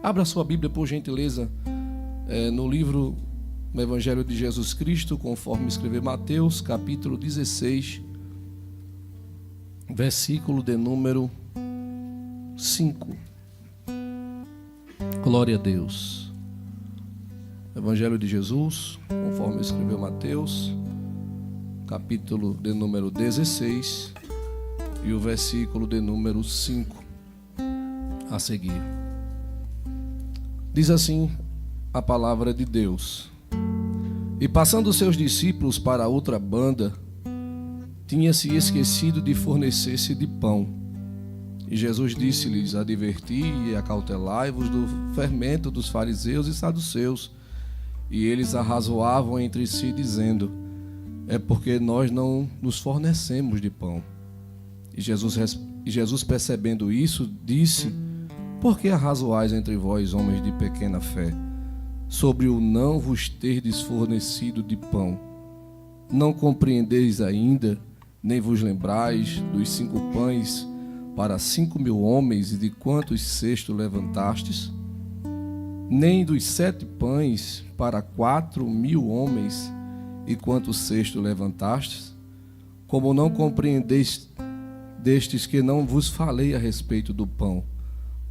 Abra sua Bíblia, por gentileza, no livro do Evangelho de Jesus Cristo, conforme escreveu Mateus, capítulo 16, versículo de número 5. Glória a Deus. Evangelho de Jesus, conforme escreveu Mateus, capítulo de número 16 e o versículo de número 5 a seguir. Diz assim a palavra de Deus: E passando seus discípulos para outra banda, tinha-se esquecido de fornecer-se de pão. E Jesus disse-lhes: Adverti e acautelai-vos do fermento dos fariseus e saduceus. E eles arrazoavam entre si, dizendo: É porque nós não nos fornecemos de pão. E Jesus, percebendo isso, disse: Por que arrazoais entre vós, homens de pequena fé, sobre o não vos terdes fornecido de pão? Não compreendeis ainda, nem vos lembrais dos 5 pães para 5.000 homens, e de quantos cestos levantastes? Nem dos 7 pães para 4.000 homens, e quantos cestos levantastes? Como não compreendeis destes que não vos falei a respeito do pão,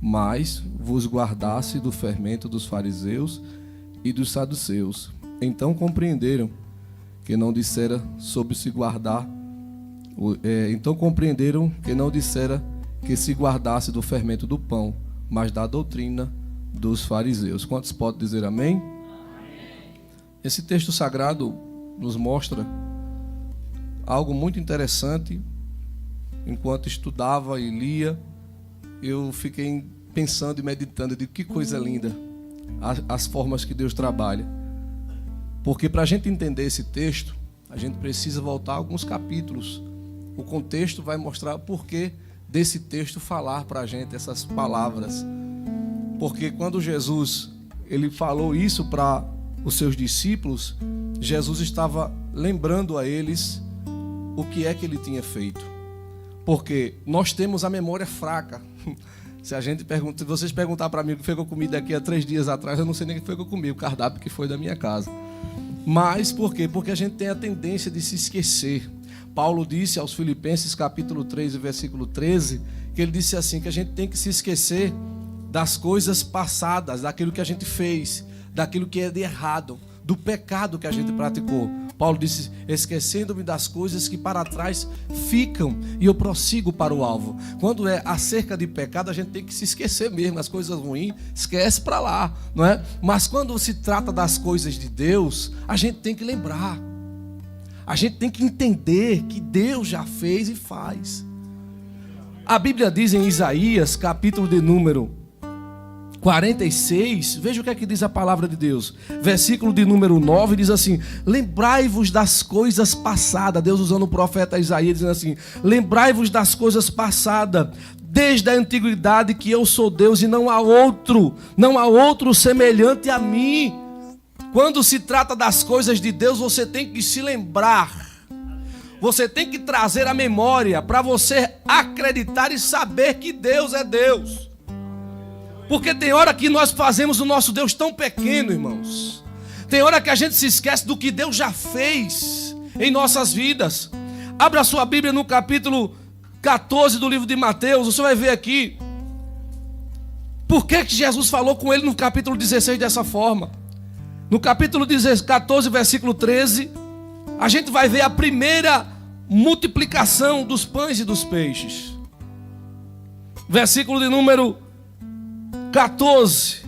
mas vos guardasse do fermento dos fariseus e dos saduceus? Então compreenderam que não dissera sobre se guardar, então compreenderam que não dissera que se guardasse do fermento do pão, mas da doutrina dos fariseus. Quantos podem dizer amém? Amém. Esse texto sagrado nos mostra algo muito interessante. Enquanto estudava e lia, eu fiquei pensando e meditando de que coisa linda as formas que Deus trabalha. Porque para a gente entender esse texto, a gente precisa voltar a alguns capítulos. O contexto vai mostrar o porquê desse texto falar para a gente essas palavras. Porque quando Jesus ele falou isso para os seus discípulos, Jesus estava lembrando a eles o que é que ele tinha feito. Porque nós temos a memória fraca. Se vocês perguntar para mim o que foi que eu comi daqui a 3 dias atrás, eu não sei nem o que foi que eu comi, o cardápio que foi da minha casa. Mas por quê? Porque a gente tem a tendência de se esquecer. Paulo disse aos Filipenses, capítulo 3, versículo 13, que ele disse assim, que a gente tem que se esquecer das coisas passadas, daquilo que a gente fez, daquilo que é de errado, do pecado que a gente praticou. Paulo disse: esquecendo-me das coisas que para trás ficam, e eu prossigo para o alvo. Quando é acerca de pecado, a gente tem que se esquecer mesmo. As coisas ruins, esquece para lá, não é? Mas quando se trata das coisas de Deus, a gente tem que lembrar. A gente tem que entender que Deus já fez e faz. A Bíblia diz em Isaías, capítulo de número 46, veja o que é que diz a palavra de Deus. Versículo de número 9 diz assim: lembrai-vos das coisas passadas. Deus usando o profeta Isaías dizendo assim: lembrai-vos das coisas passadas, desde a antiguidade, que eu sou Deus e não há outro semelhante a mim. Quando se trata das coisas de Deus, você tem que se lembrar. Você tem que trazer a memória para você acreditar e saber que Deus é Deus. Porque tem hora que nós fazemos o nosso Deus tão pequeno, irmãos. Tem hora que a gente se esquece do que Deus já fez em nossas vidas. Abra sua Bíblia no capítulo 14 do livro de Mateus. Você vai ver aqui por que Jesus falou com ele no capítulo 16 dessa forma. No capítulo 14, versículo 13, a gente vai ver a primeira multiplicação dos pães e dos peixes. Versículo de número 14.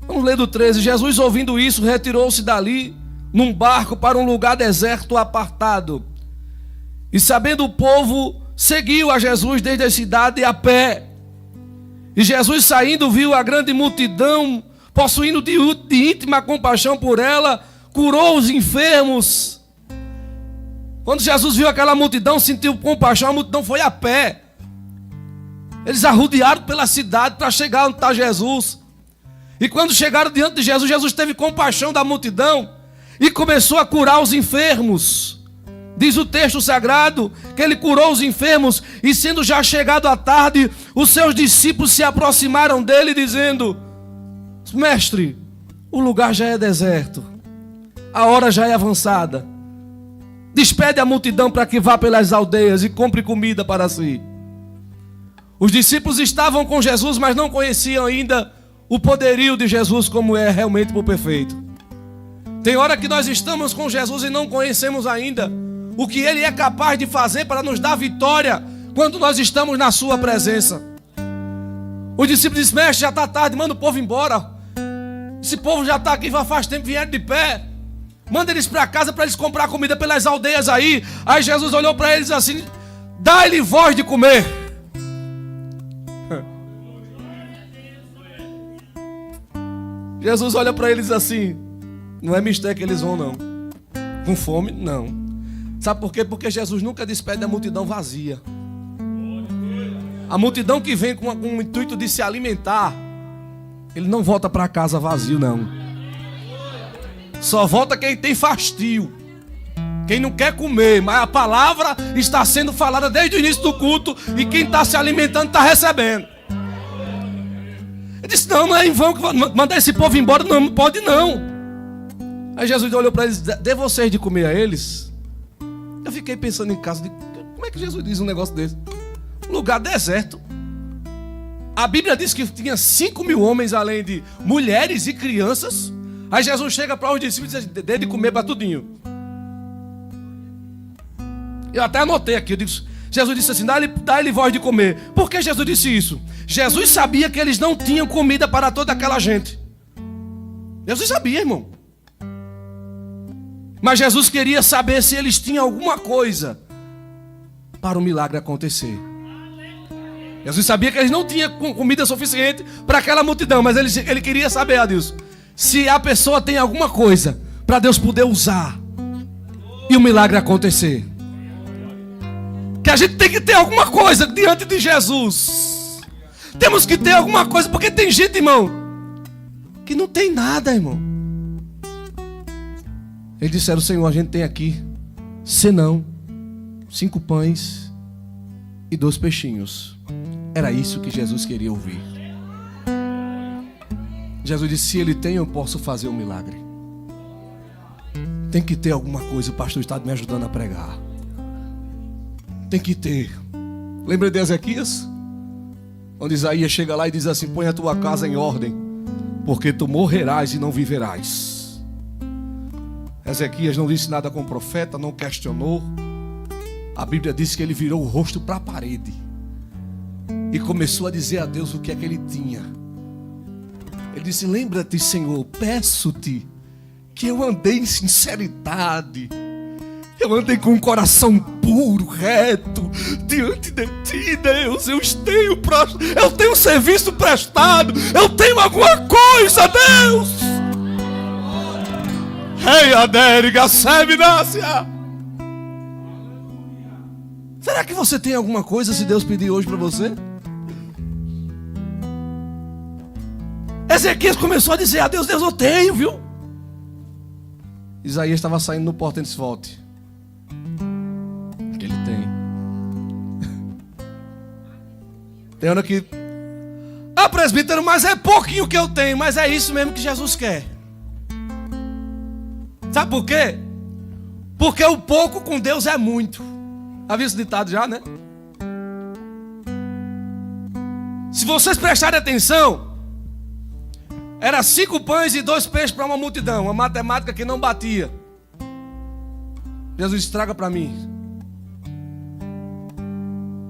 Vamos ler do 13. Jesus, ouvindo isso, retirou-se dali num barco para um lugar deserto apartado. E sabendo o povo, seguiu a Jesus desde a cidade a pé. E Jesus, saindo, viu a grande multidão, possuindo de íntima compaixão por ela, curou os enfermos. Quando Jesus viu aquela multidão, sentiu compaixão, a multidão foi a pé. Eles arrodearam pela cidade para chegar onde está Jesus. E quando chegaram diante de Jesus, Jesus teve compaixão da multidão e começou a curar os enfermos Diz o texto sagrado que ele curou os enfermos, e sendo já chegado a tarde, os seus discípulos se aproximaram dele dizendo: Mestre, o lugar já é deserto, a hora já é avançada. Despede a multidão para que vá pelas aldeias e compre comida para si. Os discípulos estavam com Jesus, mas não conheciam ainda o poderio de Jesus como é realmente por perfeito. Tem hora que nós estamos com Jesus e não conhecemos ainda o que Ele é capaz de fazer para nos dar vitória quando nós estamos na Sua presença. Os discípulos disseram: Mestre, já está tarde, manda o povo embora. Esse povo já está aqui, já faz tempo, vieram de pé. Manda eles para casa para eles comprar comida pelas aldeias aí. Aí Jesus olhou para eles assim: dá-lhe voz de comer. Jesus olha para eles assim: não é mistério que eles vão não. Com fome, não. Sabe por quê? Porque Jesus nunca despede a multidão vazia. A multidão que vem com o intuito de se alimentar, ele não volta para casa vazio, não. Só volta quem tem fastio, quem não quer comer. Mas a palavra está sendo falada desde o início do culto, e quem está se alimentando está recebendo. Ele disse: não é em vão que mandar esse povo embora, não pode não. Aí Jesus olhou para eles: dê vocês de comer a eles. Eu fiquei pensando em casa, como é que Jesus diz um negócio desse? Um lugar deserto. A Bíblia diz que tinha 5.000 homens, além de mulheres e crianças. Aí Jesus chega para os discípulos e diz: dê de comer para tudinho. Eu até anotei aqui, Jesus disse assim: dá-lhe voz de comer. Por que Jesus disse isso? Jesus sabia que eles não tinham comida para toda aquela gente. Jesus sabia, irmão. Mas Jesus queria saber se eles tinham alguma coisa para o milagre acontecer. Jesus sabia que eles não tinham comida suficiente para aquela multidão, mas ele queria saber, a Deus, se a pessoa tem alguma coisa para Deus poder usar e o milagre acontecer. Que a gente tem que ter alguma coisa diante de Jesus. Temos que ter alguma coisa, porque tem gente, irmão, que não tem nada, irmão. Eles disseram: Senhor, a gente tem aqui, senão 5 pães e 2 peixinhos. Era isso que Jesus queria ouvir. Jesus disse: se ele tem, eu posso fazer um milagre. Tem que ter alguma coisa. O pastor está me ajudando a pregar. Tem que ter. Lembra de Ezequias? Onde Isaías chega lá e diz assim: põe a tua casa em ordem, porque tu morrerás e não viverás. Ezequias não disse nada com o profeta, não questionou. A Bíblia diz que ele virou o rosto para a parede e começou a dizer a Deus o que é que ele tinha. Ele disse: lembra-te, Senhor, peço-te que eu andei em sinceridade, eu andei com um coração puro, reto, diante de ti, Deus. Eu tenho serviço prestado, eu tenho alguma coisa, Deus. Ei, adériga, seminácia. Será que você tem alguma coisa se Deus pedir hoje para você? Ezequias começou a dizer a Deus: Deus, eu tenho, viu? Isaías estava saindo no portão e disse: volte. Ele tem. Tem hora que: ah, presbítero, mas é pouquinho que eu tenho. Mas é isso mesmo que Jesus quer. Sabe por quê? Porque o pouco com Deus é muito. Havia esse ditado já, né? Se vocês prestarem atenção, era 5 pães e 2 peixes para uma multidão. Uma matemática que não batia. Jesus traga para mim.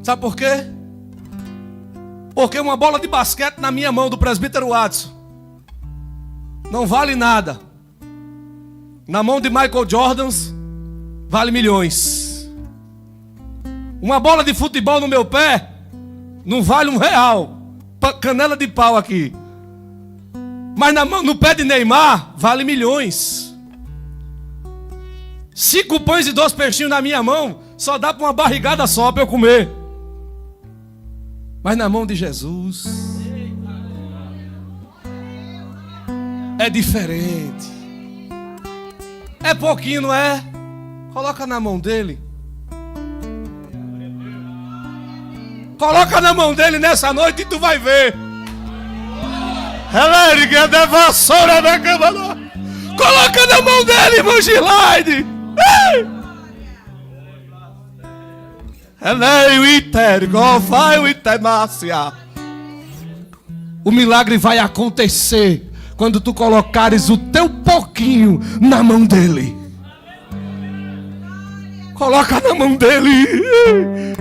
Sabe por quê? Porque uma bola de basquete na minha mão do presbítero Watson não vale nada. Na mão de Michael Jordan vale milhões. Uma bola de futebol no meu pé não vale R$1. Canela de pau aqui. Mas no pé de Neymar vale milhões. 5 pães e 2 peixinhos na minha mão só dá para uma barrigada só para eu comer. Mas na mão de Jesus é diferente. É pouquinho, não é? Coloca na mão dele. Coloca na mão dele nessa noite e tu vai ver. Coloca na mão dele, irmão Gilaide. O milagre vai acontecer quando tu colocares o teu pouquinho na mão dele. Coloca na mão dele.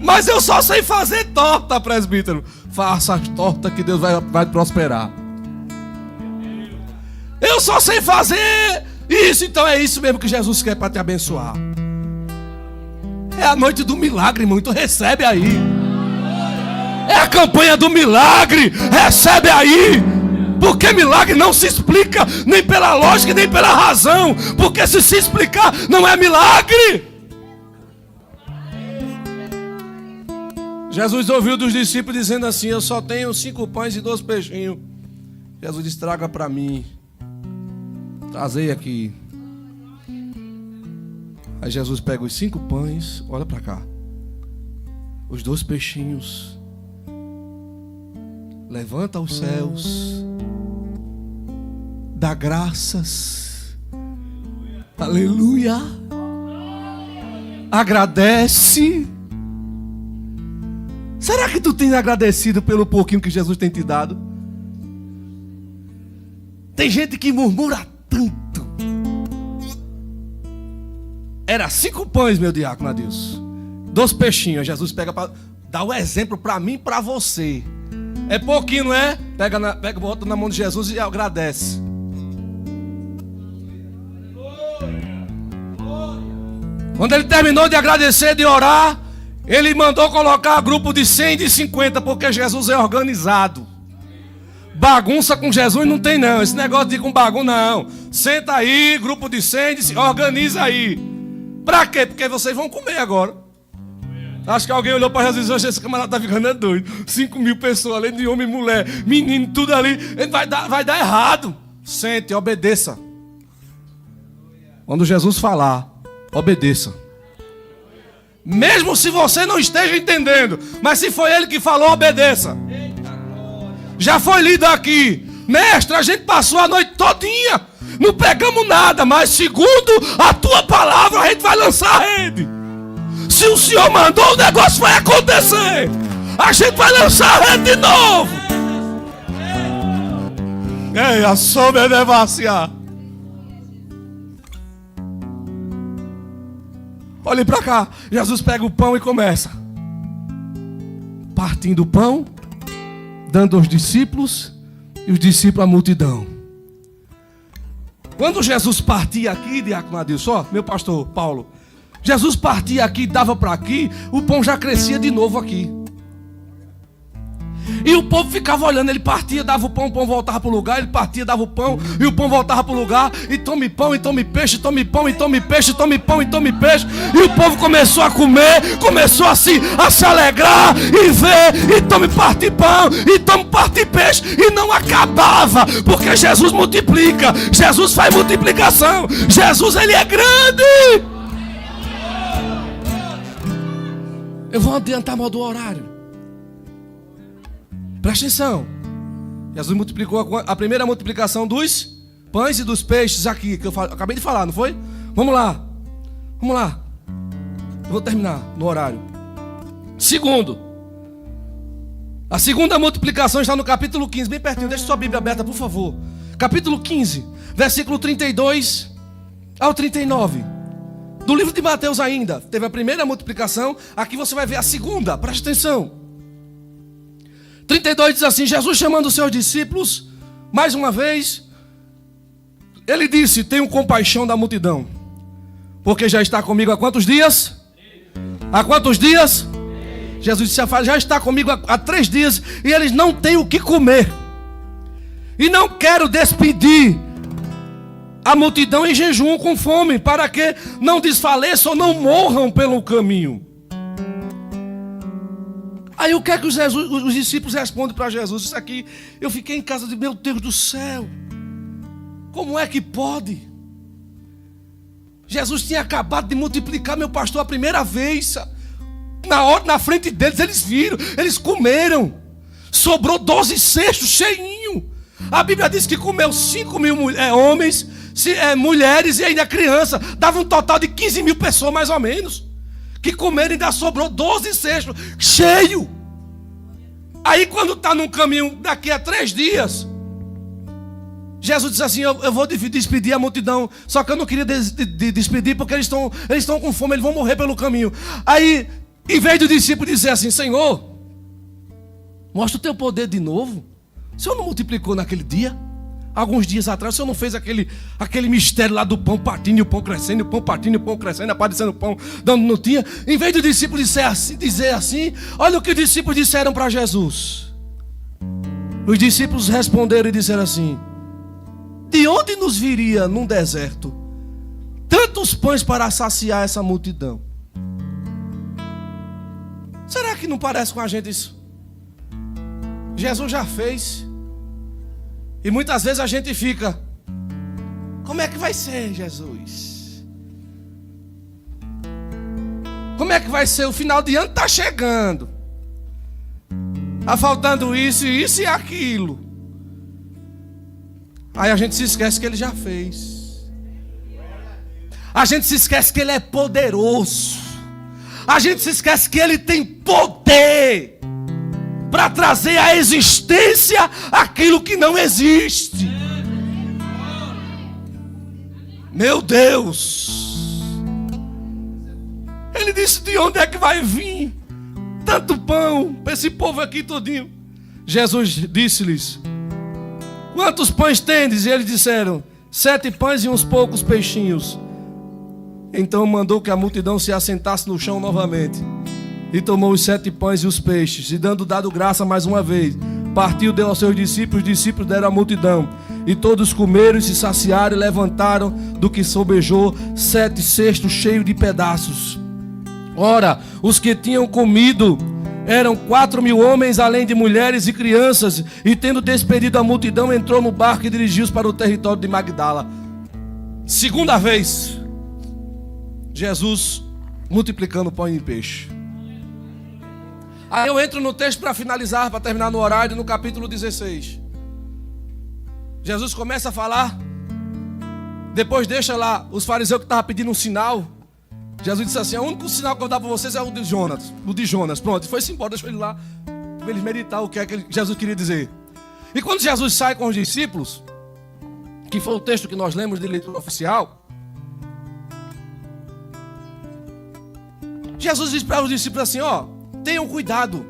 Mas eu só sei fazer torta, presbítero. Faça as tortas que Deus vai prosperar. Eu só sei fazer isso, então é isso mesmo que Jesus quer para te abençoar. É a noite do milagre, irmão. Então recebe aí. É a campanha do milagre. Recebe aí. Porque milagre não se explica nem pela lógica, nem pela razão. Porque se explicar, não é milagre. Jesus ouviu dos discípulos dizendo assim: eu só tenho 5 pães e 2 peixinhos. Jesus disse: traga para mim. Trazei aqui. Aí Jesus pega os 5 pães, olha para cá, os 2 peixinhos, levanta os céus, dá graças, aleluia, agradece. Será que tu tem agradecido pelo pouquinho que Jesus tem te dado? Tem gente que murmura tanto. Era 5 pães, meu diácono Adilson, 2 peixinhos. Jesus pega para dar o exemplo para mim e para você. É pouquinho, não é? Pega, bota na mão de Jesus e agradece. Quando ele terminou de agradecer, de orar, ele mandou colocar grupo de 100 e de 50, porque Jesus é organizado. Bagunça com Jesus não tem não. Esse negócio de com bagunça não. Senta aí, grupo de 100, organiza aí. Pra quê? Porque vocês vão comer agora. Acho que alguém olhou para Jesus e disse: esse camarada tá ficando doido. 5 mil pessoas, além de homem e mulher, menino, tudo ali. Vai dar errado. Sente, obedeça. Quando Jesus falar, obedeça. Mesmo se você não esteja entendendo, mas se foi ele que falou, obedeça. Já foi lido aqui: mestre, a gente passou a noite todinha, não pegamos nada, mas segundo a tua palavra a gente vai lançar a rede. Se o Senhor mandou, o negócio vai acontecer. A gente vai lançar a rede de novo. Ei, a sombra é vaciar. Olhe para cá. Jesus pega o pão e começa partindo o pão, dando aos discípulos, e os discípulos à multidão. Quando Jesus partia aqui, diácono Adilson, ó, meu pastor Paulo, Jesus partia aqui, dava para aqui, o pão já crescia de novo aqui. E o povo ficava olhando, ele partia, dava o pão voltava para o lugar, ele partia, dava o pão, e o pão voltava para o lugar, e tome pão, e tome peixe, tome pão, e tome peixe, tome pão, e tome peixe. E o povo começou a comer, começou a se alegrar, e ver, e tome parte pão, e tome parte peixe, e não acabava, porque Jesus multiplica, Jesus faz multiplicação, Jesus ele é grande. Eu vou adiantar mal do horário. Presta atenção. Jesus multiplicou a primeira multiplicação dos pães e dos peixes aqui, que eu acabei de falar, não foi? Vamos lá. Eu vou terminar no horário. Segundo, a segunda multiplicação está no capítulo 15, bem pertinho. Deixa sua Bíblia aberta, por favor. Capítulo 15, versículo 32 ao 39. Do livro de Mateus ainda. Teve a primeira multiplicação, aqui você vai ver a segunda. Presta atenção. 32 diz assim: Jesus chamando os seus discípulos, mais uma vez, ele disse: tenho compaixão da multidão, porque já está comigo há quantos dias? Há quantos dias? Jesus disse: já está comigo há 3 dias, e eles não têm o que comer. E não quero despedir a multidão em jejum com fome, para que não desfaleçam ou não morram pelo caminho. Aí o que é que os discípulos respondem para Jesus? Isso aqui, eu fiquei em casa de meu Deus do céu. Como é que pode? Jesus tinha acabado de multiplicar, meu pastor, a primeira vez. na frente deles, eles viram, eles comeram. Sobrou 12 cestos cheinho. A Bíblia diz que comeu 5.000 homens, mulheres e ainda criança. Dava um total de 15.000 pessoas mais ou menos. Que comeram e ainda sobrou 12 cestos cheio. Aí quando está no caminho daqui a 3 dias, Jesus disse assim: eu vou despedir a multidão. Só que eu não queria despedir porque eles estão com fome, eles vão morrer pelo caminho. Aí, em vez do discípulo dizer assim: Senhor, mostra o teu poder de novo. O Senhor não multiplicou naquele dia? Alguns dias atrás, o Senhor não fez aquele mistério lá do pão partindo e o pão crescendo, o pão partindo e o pão crescendo, aparecendo o pão, dando não tinha. Em vez do discípulo dizer assim, olha o que os discípulos disseram para Jesus. Os discípulos responderam e disseram assim: de onde nos viria num deserto tantos pães para saciar essa multidão? Será que não parece com a gente isso? Jesus já fez. E muitas vezes a gente fica: como é que vai ser, Jesus? Como é que vai ser? O final de ano está chegando. Está faltando isso e aquilo. Aí a gente se esquece que Ele já fez. A gente se esquece que Ele é poderoso. A gente se esquece que Ele tem poder para trazer à existência aquilo que não existe. Meu Deus! Ele disse: de onde é que vai vir tanto pão para esse povo aqui todinho? Jesus disse-lhes: quantos pães tendes? E eles disseram: 7 pães e uns poucos peixinhos. Então mandou que a multidão se assentasse no chão novamente. E tomou os 7 pães e os peixes, e dado graça mais uma vez, partiu, deu aos seus discípulos, os discípulos deram à multidão. E todos comeram e se saciaram e levantaram do que sobejou 7 cestos cheios de pedaços. Ora, os que tinham comido eram 4.000 homens, além de mulheres e crianças. E tendo despedido a multidão, entrou no barco e dirigiu-se para o território de Magdala. Segunda vez, Jesus multiplicando pão e peixe. Aí eu entro no texto para finalizar, para terminar no horário, no capítulo 16. Jesus começa a falar. Depois deixa lá os fariseus que estavam pedindo um sinal. Jesus disse assim: o único sinal que eu vou dar para vocês é o de Jonas. O de Jonas. Pronto, foi-se embora, deixou ele lá para eles meditar o que é que Jesus queria dizer. E quando Jesus sai com os discípulos, que foi o texto que nós lemos de leitura oficial, Jesus diz para os discípulos assim: tenham cuidado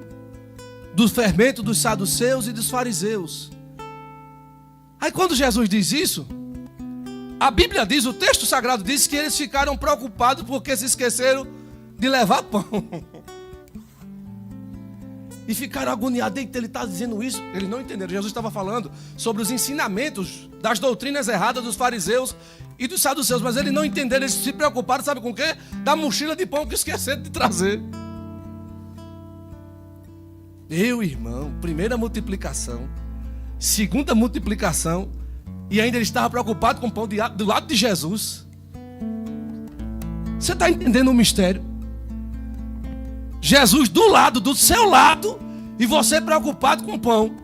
do fermento dos saduceus e dos fariseus. Aí quando Jesus diz isso, a Bíblia diz, o texto sagrado diz que eles ficaram preocupados porque se esqueceram de levar pão. E ficaram agoniados. Ele está dizendo isso. Eles não entenderam. Jesus estava falando sobre os ensinamentos das doutrinas erradas dos fariseus e dos saduceus. Mas eles não entenderam. Eles se preocuparam, sabe com o quê? Da mochila de pão que esqueceram de trazer. Meu irmão, primeira multiplicação, segunda multiplicação, e ainda ele estava preocupado com o pão do lado de Jesus. Você está entendendo o mistério? Jesus do lado, do seu lado, e você preocupado com o pão.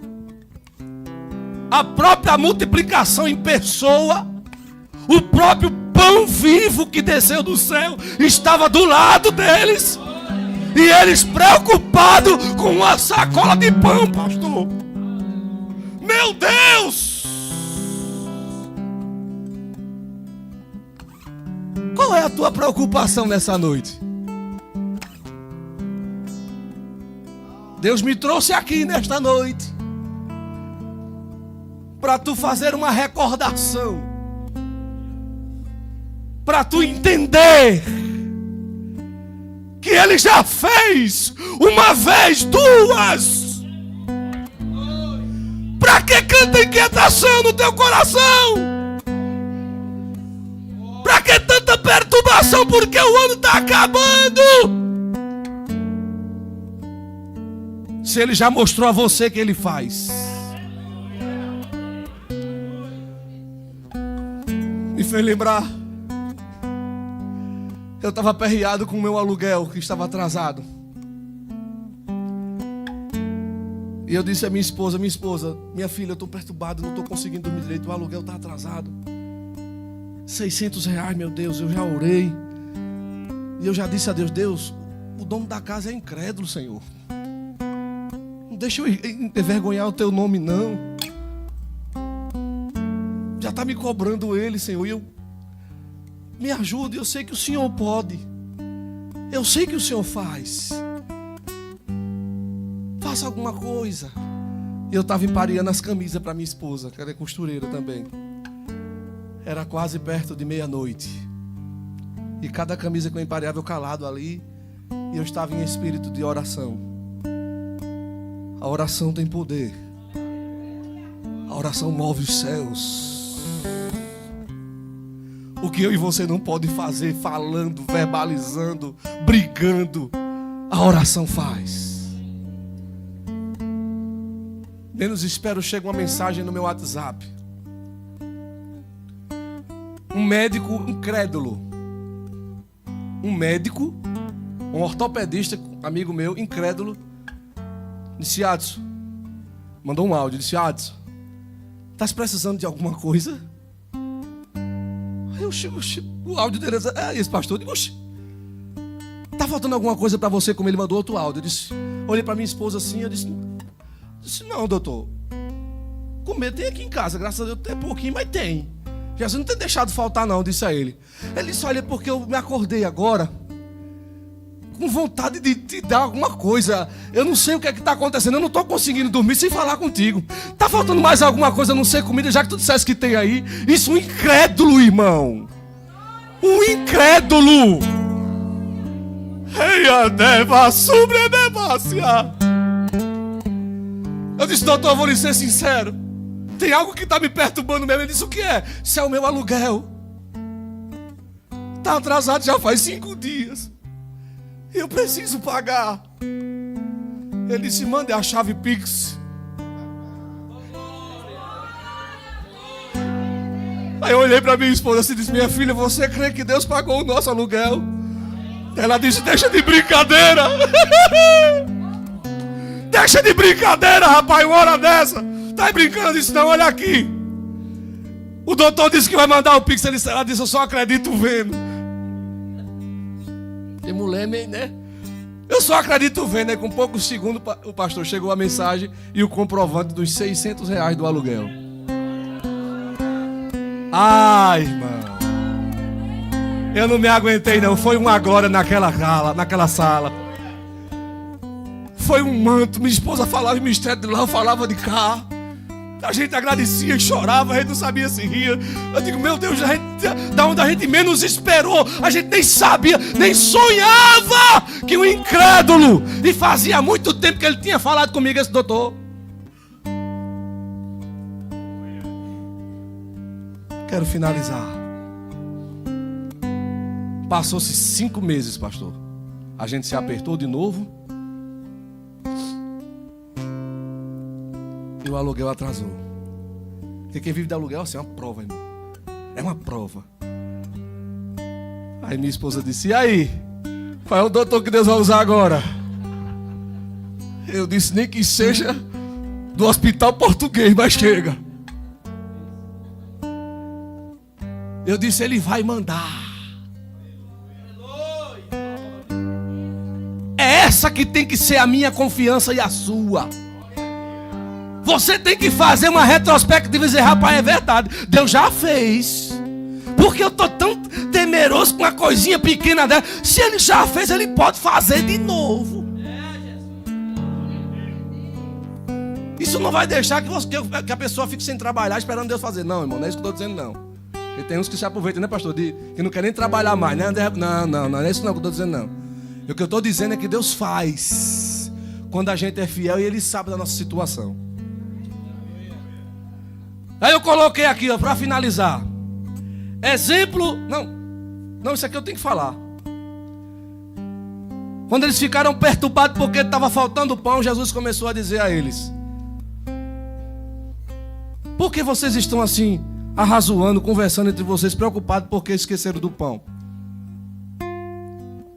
A própria multiplicação em pessoa, o próprio pão vivo que desceu do céu, estava do lado deles. E eles preocupados com uma sacola de pão, pastor. Meu Deus! Qual é a tua preocupação nessa noite? Deus me trouxe aqui nesta noite para tu fazer uma recordação, para tu entender que Ele já fez uma vez, 2. Para que tanta inquietação no teu coração? Para que tanta perturbação? Porque o ano está acabando. Se Ele já mostrou a você que Ele faz. Me fez lembrar. Eu estava aperreado com o meu aluguel que estava atrasado. E eu disse à minha esposa, minha filha, eu estou perturbado, não estou conseguindo dormir direito, o aluguel está atrasado. R$600, meu Deus, eu já orei. E eu já disse a Deus, Deus, o dono da casa é incrédulo, Senhor. Não deixa eu envergonhar o teu nome, não. Já está me cobrando ele, Senhor. E eu, me ajude, eu sei que o Senhor pode. Eu sei que o Senhor faz. Faça alguma coisa. E eu estava empareando as camisas para minha esposa, que ela é costureira também. Era quase perto de meia-noite. E cada camisa que eu empareava, eu calado ali. E eu estava em espírito de oração. A oração tem poder. A oração move os céus. O que eu e você não pode fazer falando, verbalizando, brigando, a oração faz. Menos espero, chega uma mensagem no meu WhatsApp. Um médico incrédulo. Um ortopedista, amigo meu, incrédulo, disse: Adson, mandou um áudio, disse: Adson, estás precisando de alguma coisa? Aí o áudio dele é esse, pastor. Eu digo: está faltando alguma coisa para você? Como ele mandou outro áudio. Eu disse, olhei para minha esposa assim, eu disse: não, doutor, comer tem aqui em casa, graças a Deus tem pouquinho, mas tem. Jesus não tem deixado faltar não, disse a ele. Ele disse: olha, porque eu me acordei agora com vontade de te dar alguma coisa. Eu não sei o que é que está acontecendo, eu não estou conseguindo dormir sem falar contigo. Está faltando mais alguma coisa, a não ser comida, já que tu disseste que tem aí. Isso, um incrédulo, irmão. Um incrédulo. Eu disse: doutor, eu vou lhe ser sincero, tem algo que está me perturbando mesmo. Ele disse: o que é? Isso é o meu aluguel. Está atrasado já faz 5 dias. Eu preciso pagar. Ele disse: mande a chave Pix. Aí eu olhei para minha esposa e disse: minha filha, você crê que Deus pagou o nosso aluguel? Ela disse: deixa de brincadeira. Deixa de brincadeira, rapaz, uma hora dessa. Tá brincando? Eu disse: não, olha aqui. O doutor disse que vai mandar o Pix. Ela disse: eu só acredito vendo. Tem mulher, né? Eu só acredito vendo, né? Com poucos segundos o pastor chegou a mensagem e o comprovante dos R$600 do aluguel. Ai, irmão, eu não me aguentei não. Foi uma glória naquela sala. Foi um manto. Minha esposa falava em mistério de lá, eu falava de cá. A gente agradecia e chorava, a gente não sabia se ria. Eu digo: meu Deus, da onde a gente menos esperou, a gente nem sabia, nem sonhava que um incrédulo, e fazia muito tempo que ele tinha falado comigo, esse doutor. Quero finalizar. Passou-se 5 meses, pastor. A gente se apertou de novo e o aluguel atrasou. Porque quem vive de aluguel assim, é uma prova, irmão. É uma prova. Aí minha esposa disse: e aí? Qual é o doutor que Deus vai usar agora? Eu disse: nem que seja do hospital português, mas chega. Eu disse: ele vai mandar. É essa que tem que ser a minha confiança e a sua. Você tem que fazer uma retrospectiva e dizer: rapaz, é verdade, Deus já fez. Porque eu estou tão temeroso com uma coisinha pequena dela. Se Ele já fez, Ele pode fazer de novo. Isso não vai deixar que a pessoa fique sem trabalhar esperando Deus fazer. Não, irmão, não é isso que eu estou dizendo, não. Porque tem uns que se aproveitam, né, pastor? Que não querem nem trabalhar mais, né? Não é isso não que eu estou dizendo, não. E o que eu estou dizendo é que Deus faz quando a gente é fiel e Ele sabe da nossa situação. Aí eu coloquei aqui, ó, para finalizar. Exemplo. Não, isso aqui eu tenho que falar. Quando eles ficaram perturbados porque estava faltando pão, Jesus começou a dizer a eles: por que vocês estão assim, arrazoando, conversando entre vocês, preocupados porque esqueceram do pão?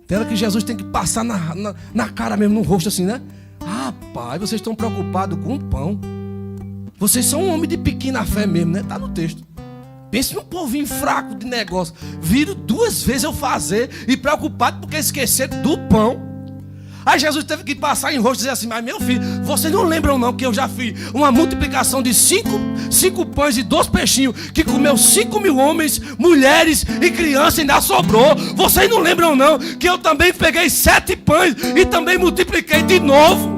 Tem hora que Jesus tem que passar na cara mesmo, no rosto assim, né? Rapaz, vocês estão preocupados com o pão. Vocês são um homem de pequena fé mesmo, né? Está no texto. Pense num povinho fraco de negócio. Viram 2 vezes eu fazer e preocupado porque esqueceram do pão. Aí Jesus teve que passar em rosto e dizer assim: mas meu filho, vocês não lembram não que eu já fiz uma multiplicação de 5 pães e 2 peixinhos que comeu 5.000 homens, mulheres e crianças e ainda sobrou? Vocês não lembram não que eu também peguei 7 pães e também multipliquei de novo?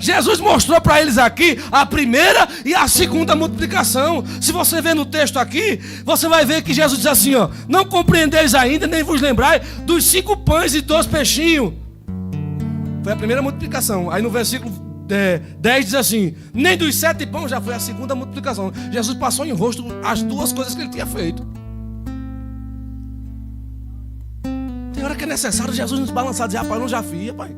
Jesus mostrou para eles aqui a primeira e a segunda multiplicação. Se você ver no texto aqui, você vai ver que Jesus diz assim, ó: não compreendeis ainda, nem vos lembrai dos 5 pães e 2 peixinhos. Foi a primeira multiplicação. Aí no versículo 10 diz assim: nem dos 7 pães, já foi a segunda multiplicação. Jesus passou em rosto as 2 coisas que ele tinha feito. Tem hora que é necessário Jesus nos balançar e dizer: rapaz, eu não já fiz, rapaz.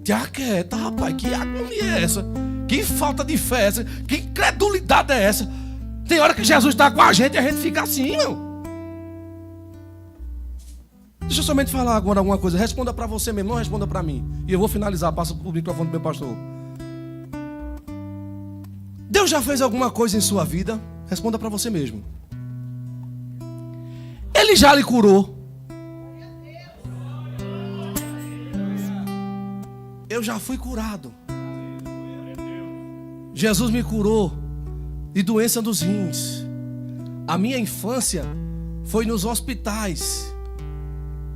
Já quieta, rapaz, que agonia é essa? Que falta de fé é essa? Que incredulidade é essa? Tem hora que Jesus está com a gente e a gente fica assim, meu. Deixa eu somente falar agora alguma coisa. Responda para você mesmo, não responda para mim. E eu vou finalizar, passa o microfone do meu pastor. Deus já fez alguma coisa em sua vida? Responda para você mesmo. Ele já lhe curou? Eu já fui curado. Jesus me curou de doença dos rins. A minha infância foi nos hospitais,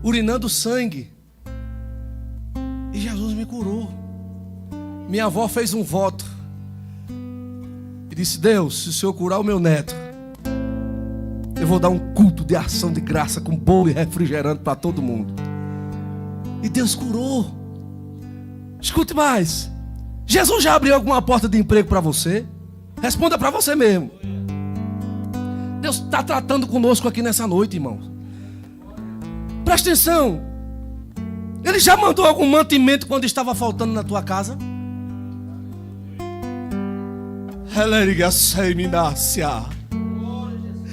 urinando sangue. E Jesus me curou. Minha avó fez um voto e disse: Deus, se o Senhor curar o meu neto, eu vou dar um culto de ação de graça com bolo e refrigerante para todo mundo. E Deus curou. Escute mais. Jesus já abriu alguma porta de emprego para você? Responda para você mesmo. Deus está tratando conosco aqui nessa noite, irmão. Presta atenção. Ele já mandou algum mantimento quando estava faltando na tua casa?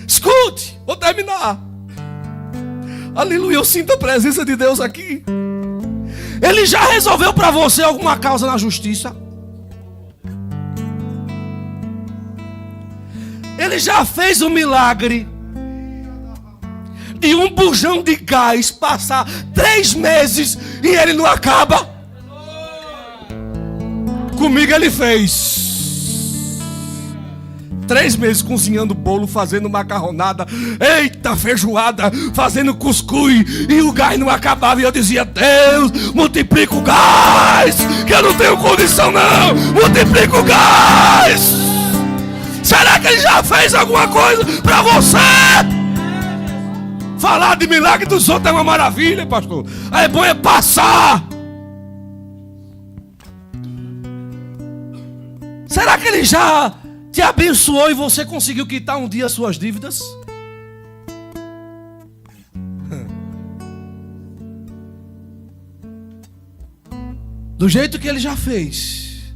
Escute, vou terminar. Aleluia, eu sinto a presença de Deus aqui. Ele já resolveu para você alguma causa na justiça? Ele já fez um milagre de um bujão de gás passar 3 meses e ele não acaba? Comigo ele fez 3 meses cozinhando bolo, fazendo macarronada, eita, feijoada, fazendo cuscuz, e o gás não acabava. E eu dizia: Deus, multiplica o gás, que eu não tenho condição não, multiplica o gás. Será que ele já fez alguma coisa para você? Falar de milagre dos outros é uma maravilha, pastor. É bom é passar. Será que ele já te abençoou e você conseguiu quitar um dia as suas dívidas? Do jeito que ele já fez,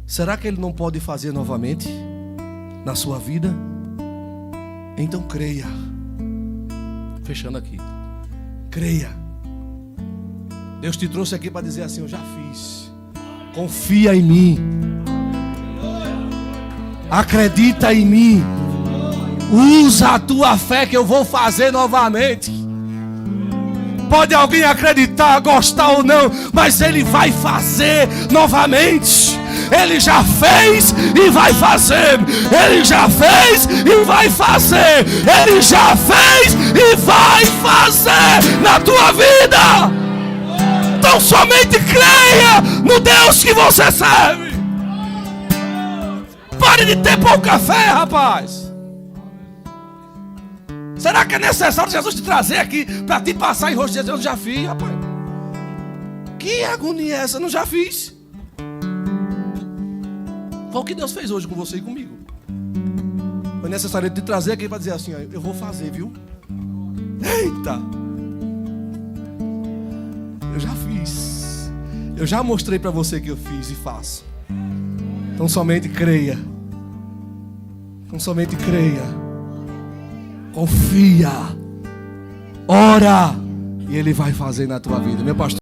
será que ele não pode fazer novamente na sua vida? Então creia. Fechando aqui. Creia. Deus te trouxe aqui para dizer assim: eu já fiz. Confia em mim. Acredita em mim. Usa a tua fé que eu vou fazer novamente. Pode alguém acreditar, gostar ou não, mas ele vai fazer novamente. Ele já fez e vai fazer. Ele já fez e vai fazer. Ele já fez e vai fazer na tua vida. Então somente creia no Deus que você serve. Pare de ter pouca fé, rapaz. Será que é necessário Jesus te trazer aqui para te passar em rosto de Deus? Eu já fiz, rapaz. Que agonia é essa? Eu não já fiz. Foi o que Deus fez hoje com você e comigo. Foi necessário te trazer aqui para dizer assim: ó, eu vou fazer, viu? Eita! Eu já fiz. Eu já mostrei para você que eu fiz e faço. Então somente creia. Então somente creia. Confia. Ora. E Ele vai fazer na tua vida. Meu pastor.